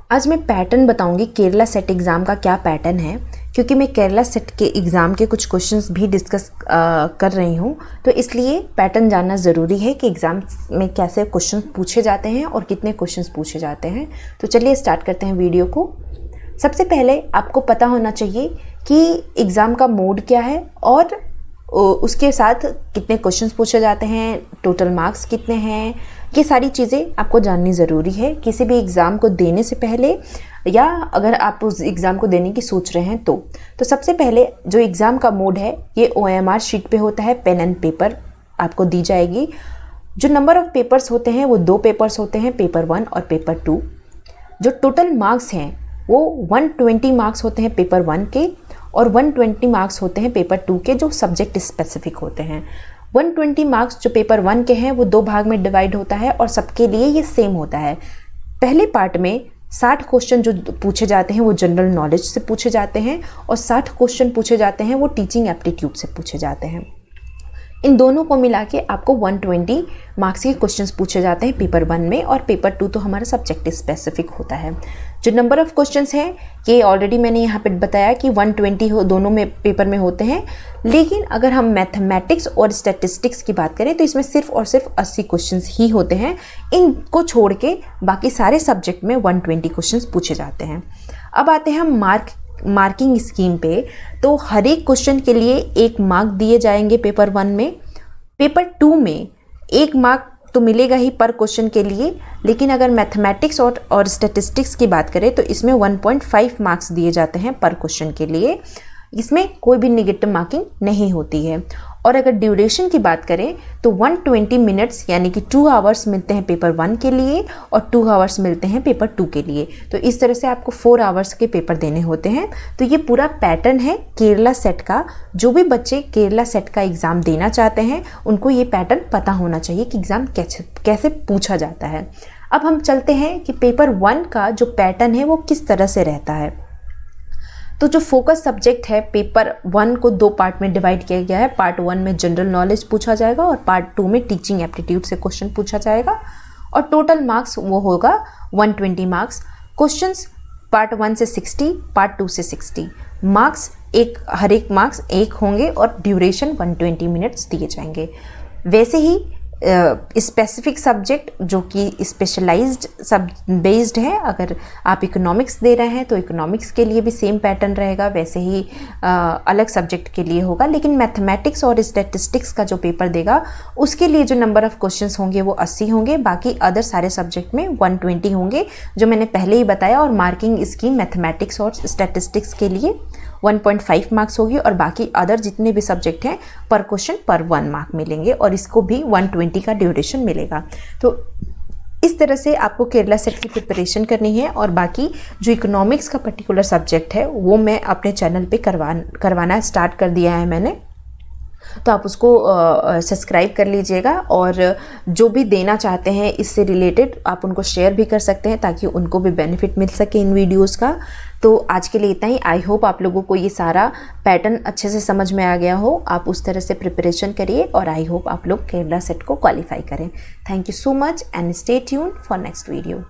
आज मैं पैटर्न बताऊंगी केरला सेट एग्ज़ाम का क्या पैटर्न है, क्योंकि मैं केरला सेट के एग्ज़ाम के कुछ क्वेश्चंस भी डिस्कस कर रही हूँ, तो इसलिए पैटर्न जानना ज़रूरी है कि एग्ज़ाम में कैसे क्वेश्चन पूछे जाते हैं और कितने क्वेश्चंस पूछे जाते हैं। तो चलिए स्टार्ट करते हैं वीडियो को। सबसे पहले आपको पता होना चाहिए कि एग्ज़ाम का मोड क्या है और उसके साथ कितने क्वेश्चंस पूछे जाते हैं, टोटल मार्क्स कितने हैं, ये सारी चीज़ें आपको जाननी ज़रूरी है किसी भी एग्ज़ाम को देने से पहले, या अगर आप उस एग्ज़ाम को देने की सोच रहे हैं तो सबसे पहले जो एग्ज़ाम का मोड है ये OMR शीट पे होता है, पेन एंड पेपर आपको दी जाएगी। जो नंबर ऑफ़ पेपर्स होते हैं वो 2 पेपर्स होते हैं, पेपर 1 और पेपर 2। जो टोटल मार्क्स हैं वो 120 मार्क्स होते हैं पेपर 1 के और 120 मार्क्स होते हैं पेपर 2 के, जो सब्जेक्ट स्पेसिफिक होते हैं। 120 मार्क्स जो पेपर 1 के हैं वो 2 भाग में डिवाइड होता है और सबके लिए ये सेम होता है। पहले पार्ट में 60 क्वेश्चन जो पूछे जाते हैं वो जनरल नॉलेज से पूछे जाते हैं और 60 क्वेश्चन पूछे जाते हैं वो टीचिंग एप्टीट्यूड से पूछे जाते हैं। इन दोनों को मिला के आपको 120 मार्क्स के क्वेश्चंस पूछे जाते हैं पेपर 1 में, और पेपर 2 तो हमारा सब्जेक्ट स्पेसिफिक होता है। जो नंबर ऑफ़ क्वेश्चंस हैं ये ऑलरेडी मैंने यहाँ पे बताया कि 120 दोनों में पेपर में होते हैं, लेकिन अगर हम मैथमेटिक्स और स्टैटिस्टिक्स की बात करें तो इसमें सिर्फ और सिर्फ 80 क्वेश्चंस ही होते हैं। इनको छोड़ के बाकी सारे सब्जेक्ट में 120 क्वेश्चंस पूछे जाते हैं। अब आते हैं हम मार्किंग स्कीम पे। तो हर एक क्वेश्चन के लिए 1 मार्क दिए जाएंगे पेपर 1 में। पेपर 2 में 1 मार्क तो मिलेगा ही पर क्वेश्चन के लिए, लेकिन अगर मैथमेटिक्स और स्टैटिस्टिक्स की बात करें तो इसमें 1.5 मार्क्स दिए जाते हैं पर क्वेश्चन के लिए। इसमें कोई भी नेगेटिव मार्किंग नहीं होती है। और अगर ड्यूरेशन की बात करें तो 120 मिनट्स यानी कि 2 आवर्स मिलते हैं पेपर 1 के लिए और 2 आवर्स मिलते हैं पेपर 2 के लिए। तो इस तरह से आपको 4 आवर्स के पेपर देने होते हैं। तो ये पूरा पैटर्न है केरला सेट का। जो भी बच्चे केरला सेट का एग्ज़ाम देना चाहते हैं उनको ये पैटर्न पता होना चाहिए कि एग्ज़ाम कैसे पूछा जाता है। अब हम चलते हैं कि पेपर 1 का जो पैटर्न है वो किस तरह से रहता है। तो जो फोकस सब्जेक्ट है पेपर 1 को 2 पार्ट में डिवाइड किया गया है। पार्ट 1 में जनरल नॉलेज पूछा जाएगा और पार्ट 2 में टीचिंग एप्टीट्यूड से क्वेश्चन पूछा जाएगा, और टोटल मार्क्स वो होगा 120 मार्क्स। क्वेश्चंस पार्ट 1 से 60, पार्ट 2 से 60 मार्क्स, हर एक मार्क्स 1 होंगे और ड्यूरेशन 120 मिनट्स दिए जाएंगे। वैसे ही स्पेसिफिक सब्जेक्ट जो कि स्पेशलाइज्ड सब बेस्ड है, अगर आप इकोनॉमिक्स दे रहे हैं तो इकोनॉमिक्स के लिए भी सेम पैटर्न रहेगा, वैसे ही अलग सब्जेक्ट के लिए होगा। लेकिन मैथमेटिक्स और स्टैटिस्टिक्स का जो पेपर देगा उसके लिए जो नंबर ऑफ़ क्वेश्चंस होंगे वो 80 होंगे, बाकी अदर सारे सब्जेक्ट में 120 होंगे जो मैंने पहले ही बताया। और मार्किंग स्कीम मैथमेटिक्स और स्टैटिस्टिक्स के लिए 1.5 मार्क्स होगी और बाकी अदर जितने भी सब्जेक्ट हैं पर क्वेश्चन पर 1 मार्क मिलेंगे, और इसको भी 120 का ड्यूरेशन मिलेगा। तो इस तरह से आपको केरला सेट की प्रिपरेशन करनी है। और बाकी जो इकोनॉमिक्स का पर्टिकुलर सब्जेक्ट है वो मैं अपने चैनल पे करवाना स्टार्ट कर दिया है मैंने, तो आप उसको सब्सक्राइब कर लीजिएगा। और जो भी देना चाहते हैं इससे रिलेटेड आप उनको शेयर भी कर सकते हैं ताकि उनको भी बेनिफिट मिल सके इन वीडियोस का। तो आज के लिए इतना ही। आई होप आप लोगों को ये सारा पैटर्न अच्छे से समझ में आ गया हो। आप उस तरह से प्रिपरेशन करिए और आई होप आप लोग केरला सेट को क्वालिफाई करें। Thank you so much and stay tuned for next video.